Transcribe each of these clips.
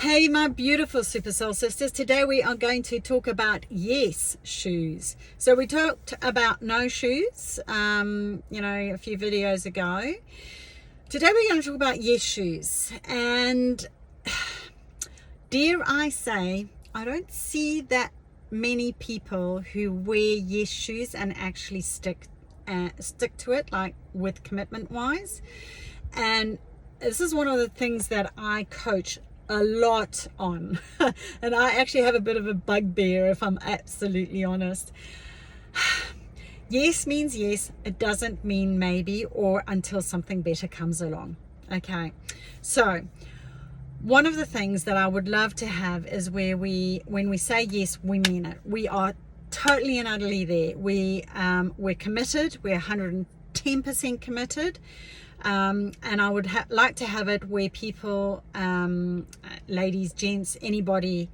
Hey, my beautiful Super Soul Sisters. Today we are going to talk about yes shoes. So we talked about no shoes, a few videos ago. Today we're going to talk about yes shoes. And dare I say, I don't see that many people who wear yes shoes and actually stick to it, like with commitment wise. And this is one of the things that I coach a lot on. And I actually have a bit of a bugbear, if I'm absolutely honest. Yes means yes. It doesn't mean maybe or until something better comes along. Okay. So one of the things that I would love to have is where when we say yes, we mean it. We are totally and utterly there. We're committed. We're 110% committed. And I would like to have it where people, ladies, gents, anybody,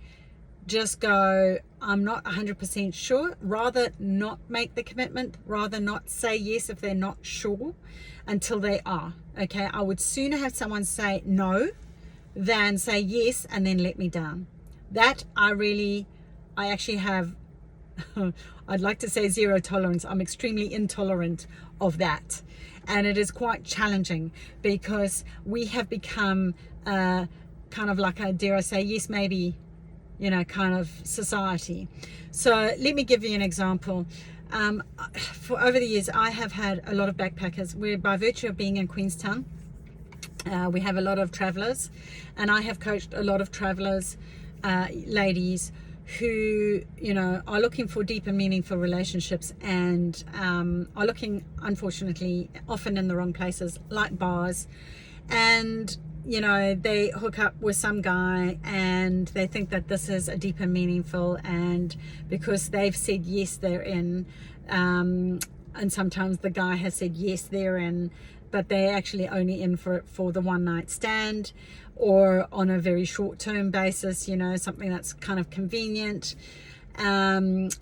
just go, I'm not 100% sure. Rather not make the commitment, rather not say yes if they're not sure until they are. Okay, I would sooner have someone say no than say yes and then let me down. That I actually have, I'd like to say zero tolerance. I'm extremely intolerant of that. And it is quite challenging because we have become kind of like a, dare I say, yes, maybe, kind of society. So let me give you an example. For over the years, I have had a lot of backpackers where, by virtue of being in Queenstown, we have a lot of travelers, and I have coached a lot of travelers, ladies, who are looking for deep and meaningful relationships and are looking, unfortunately, often in the wrong places, like bars. And they hook up with some guy and they think that this is a deep and meaningful, and because they've said yes, they're in, and sometimes the guy has said yes, they're in, but they're actually only in for the one night stand, or on a very short-term basis, something that's kind of convenient. And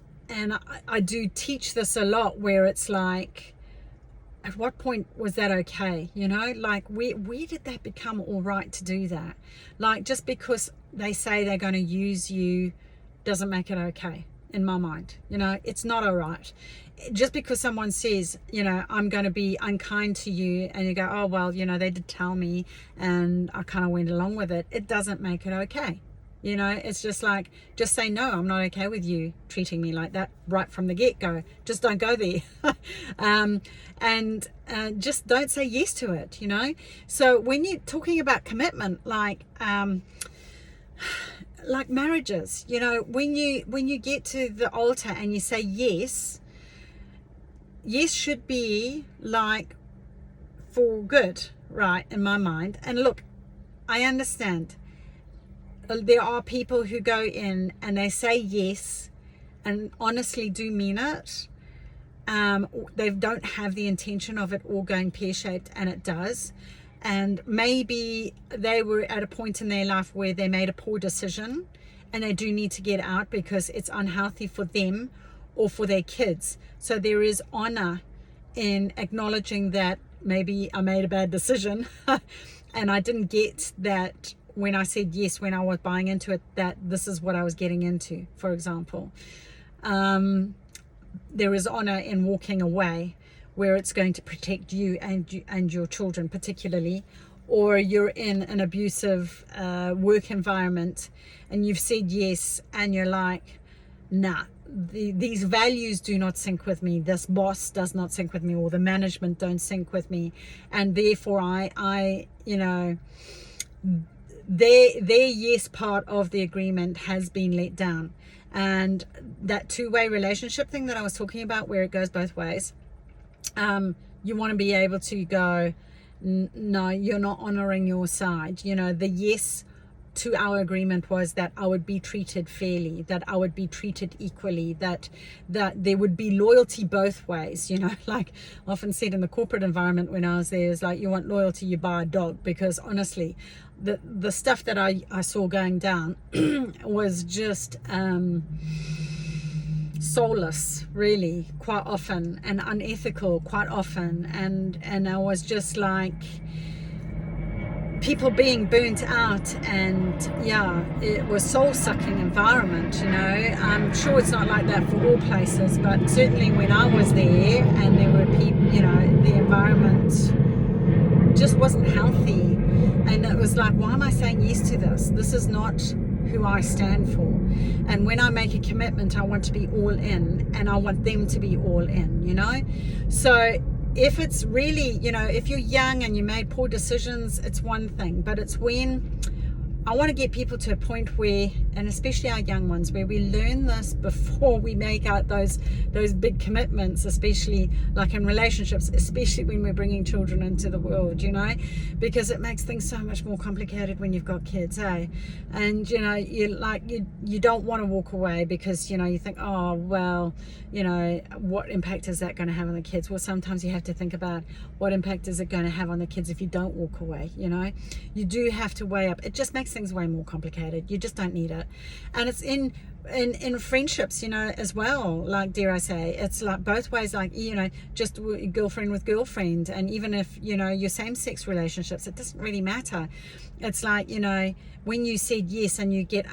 I do teach this a lot, where it's like, at what point was that okay? Like where did that become all right to do that? Like, just because they say they're going to use you doesn't make it okay in my mind. It's not all right. Just because someone says, I'm going to be unkind to you, and you go, oh, well, they did tell me and I kind of went along with it, it doesn't make it okay. It's just like, just say, no, I'm not okay with you treating me like that right from the get-go. Just don't go there. And just don't say yes to it, So when you're talking about commitment, like marriages, when you get to the altar and you say yes should be like for good, right, in my mind. And look, I understand there are people who go in and they say yes and honestly do mean it. They don't have the intention of it all going pear-shaped, and it does. And maybe they were at a point in their life where they made a poor decision and they do need to get out because it's unhealthy for them or for their kids. So there is honor in acknowledging that maybe I made a bad decision and I didn't get that when I said yes, when I was buying into it, that this is what I was getting into, for example. There is honor in walking away where it's going to protect you and your children particularly, or you're in an abusive work environment and you've said yes and you're like, nah, these values do not sync with me, this boss does not sync with me, or the management don't sync with me, and therefore I their yes part of the agreement has been let down. And that two-way relationship thing that I was talking about, where it goes both ways, you want to be able to go, no, you're not honoring your side. The yes to our agreement was that I would be treated fairly, that I would be treated equally, that there would be loyalty both ways. Like often said in the corporate environment when I was there, is like, you want loyalty, you buy a dog. Because honestly, the stuff that I saw going down was just soulless, really, quite often, and unethical quite often. And I was just like, people being burnt out, and yeah, it was soul-sucking environment, you know. I'm sure it's not like that for all places, but certainly when I was there and there were people, you know, the environment just wasn't healthy, and it was like, why am I saying yes to this? This is not who I stand for. And when I make a commitment, I want to be all in, and I want them to be all in, you know. So if it's really, you know, if you're young and you made poor decisions, it's one thing. But it's when I want to get people to a point where, and especially our young ones, where we learn this before we make out those big commitments, especially like in relationships, especially when we're bringing children into the world, you know, because it makes things so much more complicated when you've got kids, eh? And, you know, you don't want to walk away because, you know, you think, oh, well, you know, what impact is that going to have on the kids? Well, sometimes you have to think about what impact is it going to have on the kids if you don't walk away, you know. You do have to weigh up. It just makes things way more complicated. You just don't need it. And it's in friendships, you know, as well, like, dare I say, it's like both ways, like, you know, just girlfriend with girlfriend, and even if, you know, your same-sex relationships, it doesn't really matter. It's like, you know, when you said yes and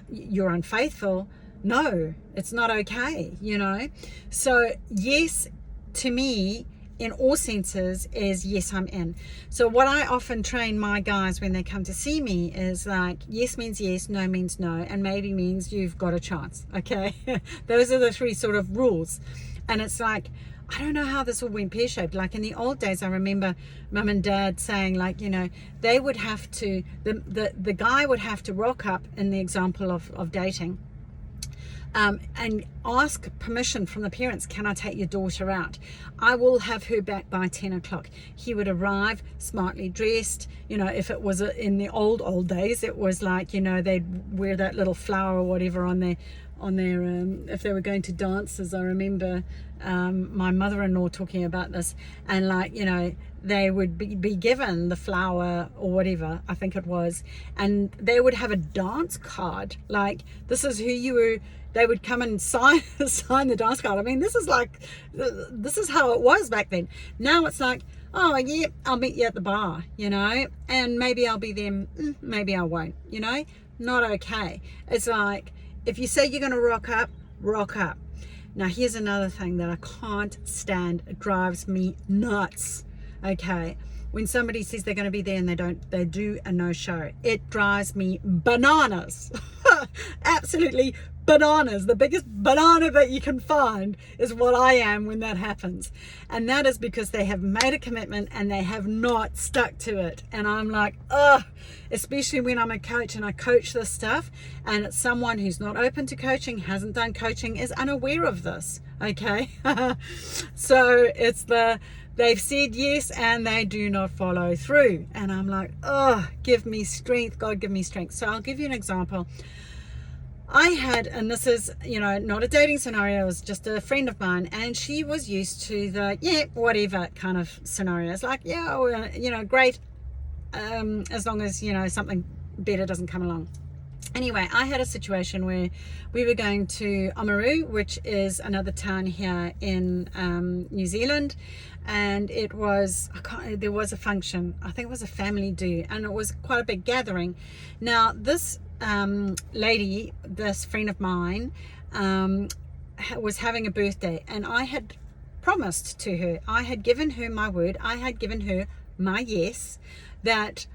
you're unfaithful, no, it's not okay, you know. So yes, to me, in all senses, is yes, I'm in. So what I often train my guys when they come to see me is like, yes means yes, no means no, and maybe means you've got a chance, okay? Those are the three sort of rules. And it's like, I don't know how this all went pear-shaped. Like in the old days, I remember mum and dad saying, like, you know, they would have to, the guy would have to rock up in the example of dating, and ask permission from the parents. Can I take your daughter out? I will have her back by 10 o'clock. He would arrive smartly dressed. You know, if it was in the old days, it was like, you know, they'd wear that little flower or whatever on their if they were going to dances. I remember my mother-in-law talking about this, and like, you know, they would be given the flower or whatever, I think it was, and they would have a dance card, like, this is who you were. They would come and sign the dance card. I mean, this is how it was back then. Now it's like, oh yeah, I'll meet you at the bar, you know, and maybe I'll be there, maybe I won't, you know. Not okay. It's like, if you say you're going to rock up, rock up. Now here's another thing that I can't stand. It drives me nuts. Okay, when somebody says they're going to be there and they do a no-show, it drives me bananas. Absolutely bananas. The biggest banana that you can find is what I am when that happens. And that is because they have made a commitment and they have not stuck to it. And I'm like, ugh, especially when I'm a coach and I coach this stuff, and it's someone who's not open to coaching, hasn't done coaching, is unaware of this. Okay. So it's they've said yes and they do not follow through. And I'm like, oh, give me strength. God, give me strength. So I'll give you an example. I had, and this is, you know, not a dating scenario, it was just a friend of mine, and she was used to the, yeah, whatever kind of scenarios. Like, yeah, well, you know, great, as long as, you know, something better doesn't come along. Anyway, I had a situation where we were going to Oamaru, which is another town here in New Zealand, and it was, there was a function, I think it was a family do, and it was quite a big gathering. Now, this lady, this friend of mine, was having a birthday, and I had promised to her, I had given her my word, I had given her my yes, that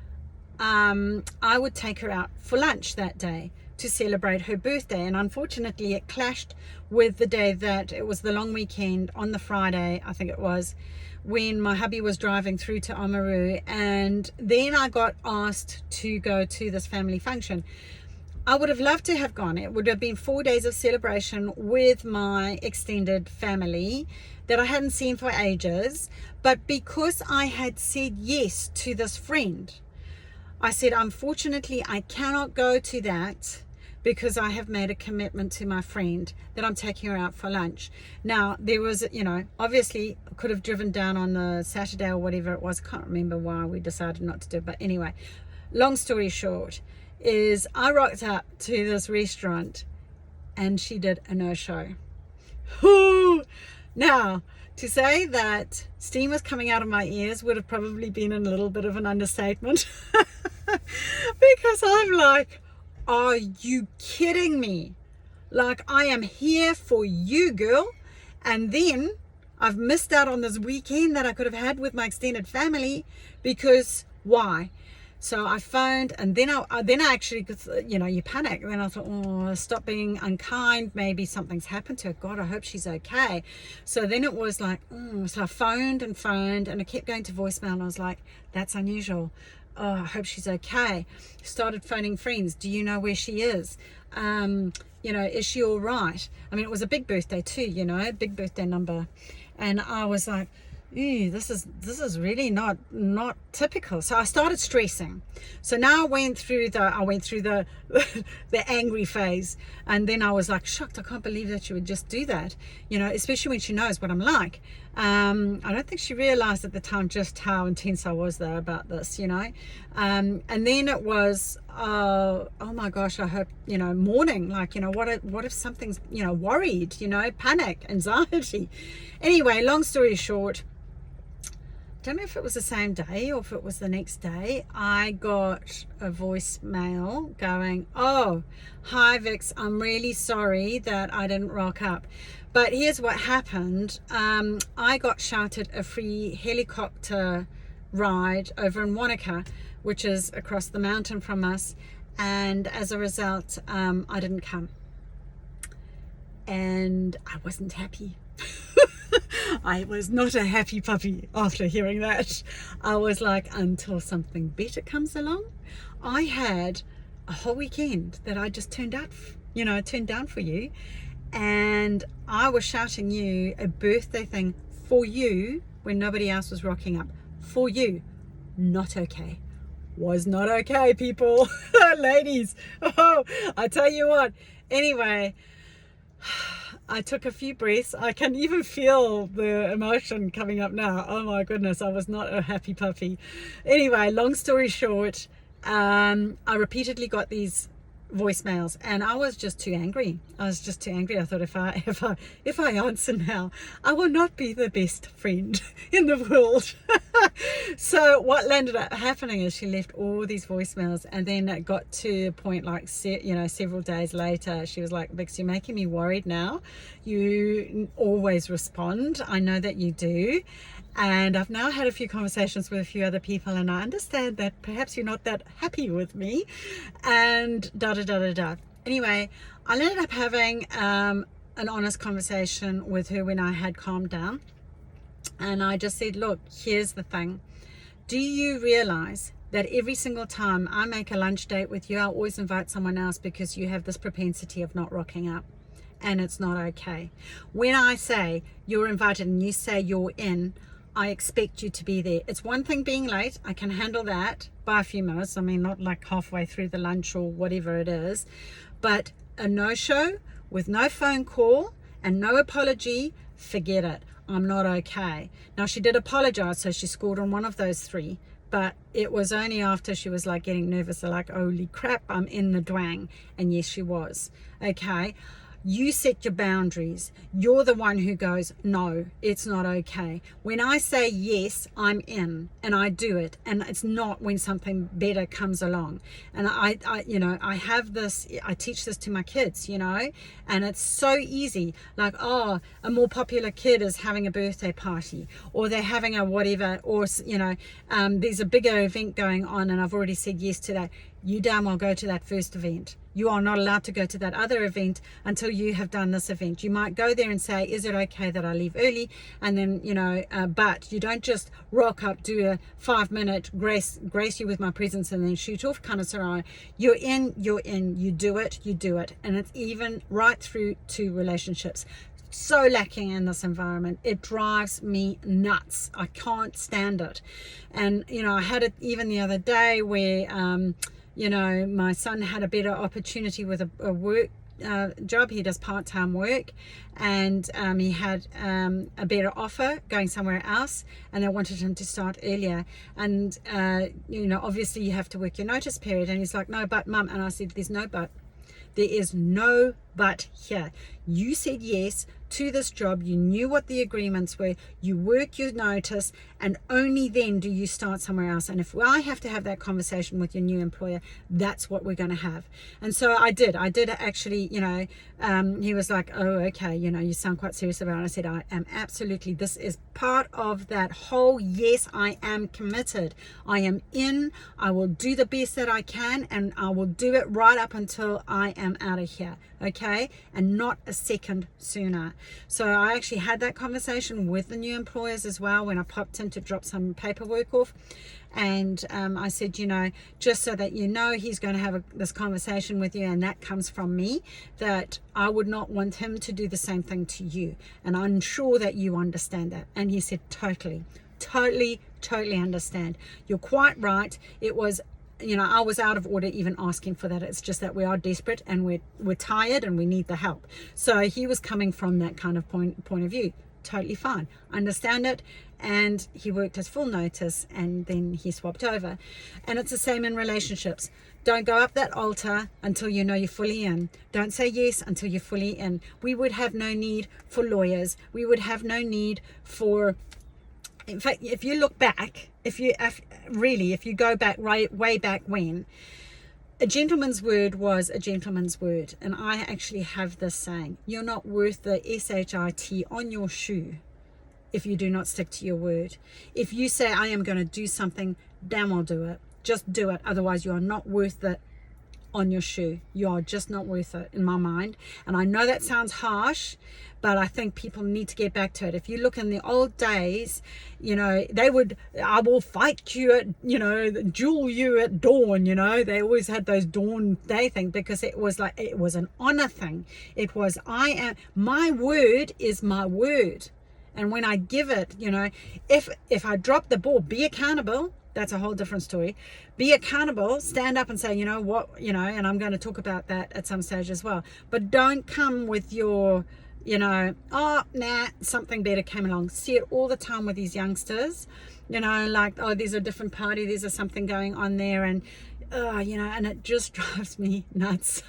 I would take her out for lunch that day to celebrate her birthday. And unfortunately it clashed with the day that it was the long weekend on the Friday, I think it was, when my hubby was driving through to Oamaru, and then I got asked to go to this family function. I would have loved to have gone. It would have been 4 days of celebration with my extended family that I hadn't seen for ages. But because I had said yes to this friend, I said, unfortunately, I cannot go to that because I have made a commitment to my friend that I'm taking her out for lunch. Now, there was, you know, obviously could have driven down on the Saturday or whatever it was. Can't remember why we decided not to do it. But anyway, long story short is I rocked up to this restaurant and she did a no-show. Now, to say that steam was coming out of my ears would have probably been a little bit of an understatement. Because I'm like, are you kidding me? Like, I am here for you, girl. And then I've missed out on this weekend that I could have had with my extended family because why? So I phoned, and then I actually, you panic. And then I thought, oh, stop being unkind. Maybe something's happened to her. God, I hope she's okay. So then it was like, so I phoned, and it kept going to voicemail. And I was like, that's unusual. Oh, I hope she's okay. Started phoning friends. Do you know where she is? Is she all right? I mean, it was a big birthday too, big birthday number. And I was like, ew, this is really not typical. So I started stressing. So now I went through the the angry phase, and then I was like shocked. I can't believe that she would just do that, especially when she knows what I'm like. I don't think she realized at the time just how intense I was though about this, and then it was oh my gosh, I hope, mourning, like, what if something's, worried, panic, anxiety. Anyway, long story short, don't know if it was the same day or if it was the next day, I got a voicemail going, oh, hi Vix, I'm really sorry that I didn't rock up, but here's what happened. I got shouted a free helicopter ride over in Wanaka, which is across the mountain from us, and as a result I didn't come, and I wasn't happy. I was not a happy puppy after hearing that. I was like, until something better comes along. I had a whole weekend that I just turned down for you, and I was shouting you a birthday thing for you when nobody else was rocking up. For you. Not okay. Was not okay, people. Ladies. Oh, I tell you what. Anyway, I took a few breaths. I can even feel the emotion coming up now. Oh my goodness, I was not a happy puppy. Anyway, long story short, I repeatedly got these voicemails, and I was just too angry. I thought if I answer now, I will not be the best friend in the world. So what ended up happening is she left all these voicemails, and then it got to a point like several days later, she was like, Vix, you're making me worried now. You always respond. I know that you do. And I've now had a few conversations with a few other people, and I understand that perhaps you're not that happy with me, and Anyway, I ended up having an honest conversation with her when I had calmed down. And I just said, look, here's the thing. Do you realize that every single time I make a lunch date with you, I always invite someone else because you have this propensity of not rocking up? And it's not okay. When I say you're invited and you say you're in, I expect you to be there. It's one thing being late. I can handle that by a few minutes. I mean, not like halfway through the lunch or whatever it is. But a no-show with no phone call and no apology, forget it. I'm not okay. Now, she did apologize, so she scored on one of those three. But it was only after she was like getting nervous, like, holy crap, I'm in the dwang. And yes, she was. Okay. You set your boundaries. You're the one who goes, no, it's not okay. When I say yes, I'm in, and I do it. And it's not when something better comes along. And I have this, I teach this to my kids, and it's so easy. Like, oh, a more popular kid is having a birthday party, or they're having a whatever, or, there's a bigger event going on, and I've already said yes to that. You damn well go to that first event. You are not allowed to go to that other event until you have done this event. You might go there and say, is it okay that I leave early? And then, but you don't just rock up, do a 5-minute grace you with my presence, and then shoot off kind of scenario. You're in, you do it. And it's even right through to relationships. So lacking in this environment. It drives me nuts. I can't stand it. And, I had it even the other day where, my son had a better opportunity with a work job. He does part-time work, and he had a better offer going somewhere else, and they wanted him to start earlier. And obviously you have to work your notice period. And he's like, no, but mum. And I said, there's no but. There is no But here, you said yes to this job, you knew what the agreements were, you work your notice, and only then do you start somewhere else. And if I have to have that conversation with your new employer, that's what we're going to have. And so I did actually, he was like, oh, okay, you sound quite serious about it. I said, I am absolutely, this is part of that whole, yes, I am committed, I am in, I will do the best that I can, and I will do it right up until I am out of here, okay, and not a second sooner. So I actually had that conversation with the new employers as well when I popped in to drop some paperwork off. And I said, just so that he's going to have this conversation with you, and that comes from me, that I would not want him to do the same thing to you. And I'm sure that you understand that. And he said, totally understand. You're quite right. It was, I was out of order even asking for that. It's just that we are desperate and we're tired and we need the help. So he was coming from that kind of point of view. Totally fine. Understand it. And he worked his full notice, and then he swapped over. And it's the same in relationships. Don't go up that altar until you know you're fully in. Don't say yes until you're fully in. We would have no need for lawyers. We would have no need for, in fact, if you look back, if you go back way back when, a gentleman's word was a gentleman's word. And I actually have this saying, you're not worth the SHIT on your shoe if you do not stick to your word. If you say, I am going to do something, damn well do it. Just do it. Otherwise, you are not worth it on your shoe. You are just not worth it in my mind. And I know that sounds harsh, but I think people need to get back to it. If you look in the old days, they would, I will fight you at, duel you at dawn, they always had those dawn day thing, because it was an honor thing. It was, my word is my word. And when I give it, if I drop the ball, be accountable. That's a whole different story. Be accountable, stand up and say, and I'm going to talk about that at some stage as well. But don't come with your, something better came along. See it all the time with these youngsters, there's a different party, there's something going on there, and and it just drives me nuts.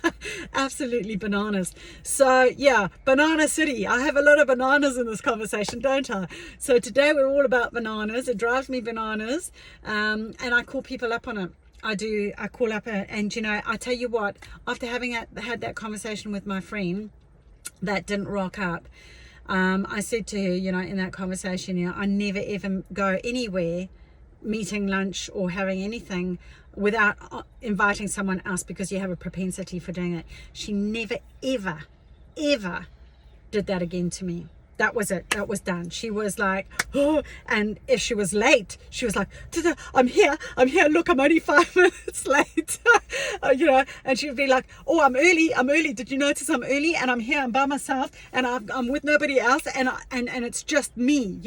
Absolutely bananas. So yeah, Banana City. I have a lot of bananas in this conversation, don't I? So today we're all about bananas. It drives me bananas, and I call people up on it. I call up, and I tell you what, after having had that conversation with my friend that didn't rock up, I said to her, in that conversation, I never ever go anywhere, meeting lunch or having anything, without inviting someone else, because you have a propensity for doing it. She never ever did that again to me. That was it. That was done. She was like, oh, and if she was late, she was like, I'm here. Look, I'm only 5 minutes late. And she would be like, oh, I'm early. Did you notice I'm early? And I'm here, I'm by myself, and I'm with nobody else. And it's just me,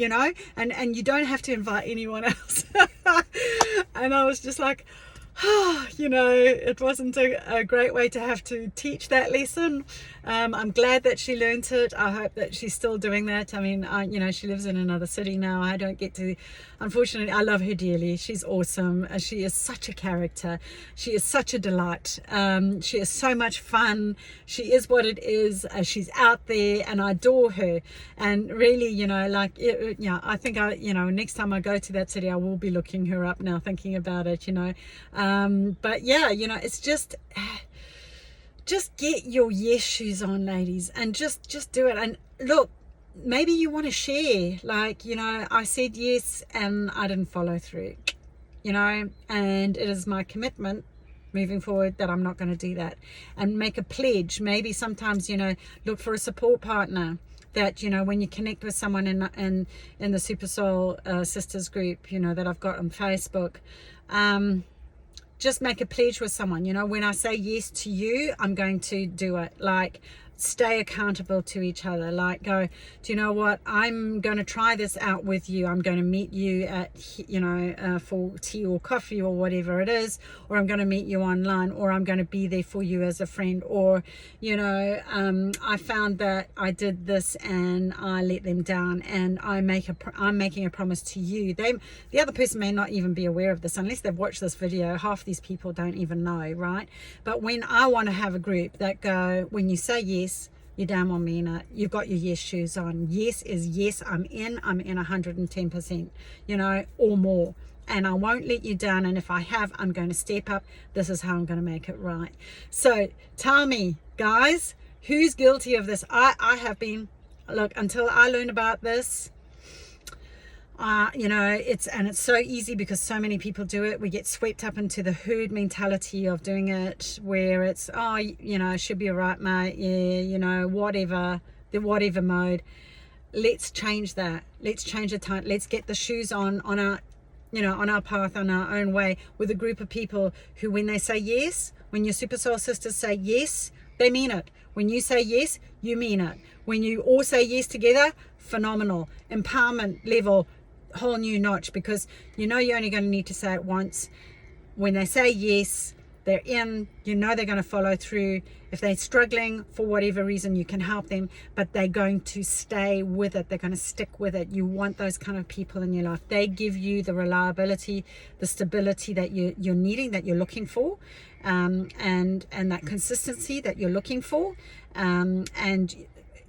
and you don't have to invite anyone else. And I was just like, it wasn't a great way to have to teach that lesson. I'm glad that she learned it. I hope that she's still doing that. I mean, she lives in another city now. I don't get to, unfortunately, I love her dearly. She's awesome. She is such a character. She is such a delight. She is so much fun. She is what it is. She's out there, and I adore her. And really, I think next time I go to that city, I will be looking her up now, thinking about it, but yeah, it's just get your yes shoes on, ladies, and just do it. And look, maybe you want to share, I said yes and I didn't follow through, and it is my commitment moving forward that I'm not going to do that. And make a pledge. Maybe sometimes, look for a support partner that, when you connect with someone in the Super Soul Sisters group, that I've got on Facebook, just make a pledge with someone. When I say yes to you, I'm going to do it. Stay accountable to each other. Go, do you know what, I'm going to try this out with you. I'm going to meet you at for tea or coffee or whatever it is, or I'm going to meet you online, or I'm going to be there for you as a friend, or I found that I did this and I let them down, and I'm making a promise to you. The other person may not even be aware of this unless they've watched this video. Half these people don't even know, right? But when I want to have a group that go, when you say yes, yes, you damn well mean it. You've got your yes shoes on. Yes is yes, I'm in 110%, you know, or more. And I won't let you down. And if I have, I'm going to step up. This is how I'm going to make it right. So tell me, guys, who's guilty of this? I have been. Look, until I learned about this, you know, it's so easy because so many people do it. We get swept up into the herd mentality of doing it, where it's, oh, you know, should be all right, mate. Yeah, you know, whatever, the whatever mode. Let's change that. Let's change the time. Let's get the shoes on our, you know, on our path, on our own way, with a group of people who, when they say yes, when your super soul sisters say yes, they mean it. When you say yes, you mean it. When you all say yes together, phenomenal. Empowerment level, whole new notch, because you know you're only going to need to say it once. When they say yes, they're in, you know they're going to follow through. If they're struggling for whatever reason, you can help them, but they're going to stay with it. They're going to stick with it. You want those kind of people in your life. They give you the reliability, the stability that you're needing, that you're looking for, and that consistency that you're looking for. And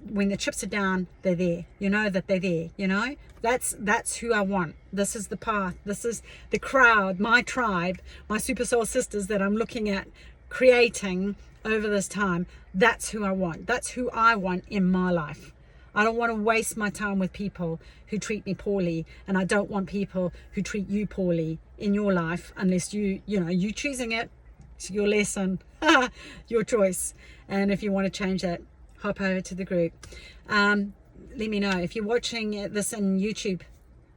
when the chips are down, they're there. You know that they're there. You know, that's who I want. This is the path. This is the crowd, my tribe, my super soul sisters that I'm looking at creating over this time. That's who I want. That's who I want in my life. I don't want to waste my time with people who treat me poorly, and I don't want people who treat you poorly in your life, unless you know, you choosing it. It's your lesson, your choice. And if you want to change that, hop over to the group. Let me know if you're watching this in YouTube.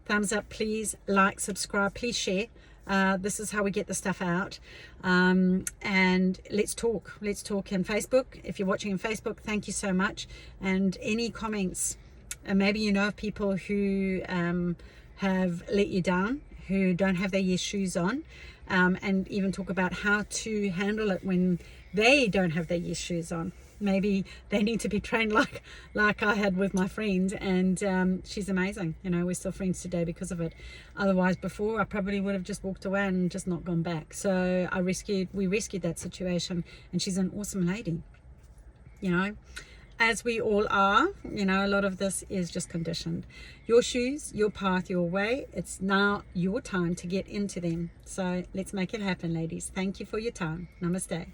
Thumbs up, please. Like, subscribe, please share. This is how we get the stuff out. And let's talk in Facebook. If you're watching in Facebook, thank you so much. And any comments, and maybe you know of people who have let you down, who don't have their yes shoes on, and even talk about how to handle it when they don't have their yes shoes on. Maybe they need to be trained like I had with my friend, and she's amazing. You know, we're still friends today because of it. Otherwise, before, I probably would have just walked away and just not gone back. So we rescued that situation, and she's an awesome lady. You know, as we all are. You know, a lot of this is just conditioned. Your shoes, your path, your way. It's now your time to get into them. So let's make it happen, ladies. Thank you for your time. Namaste.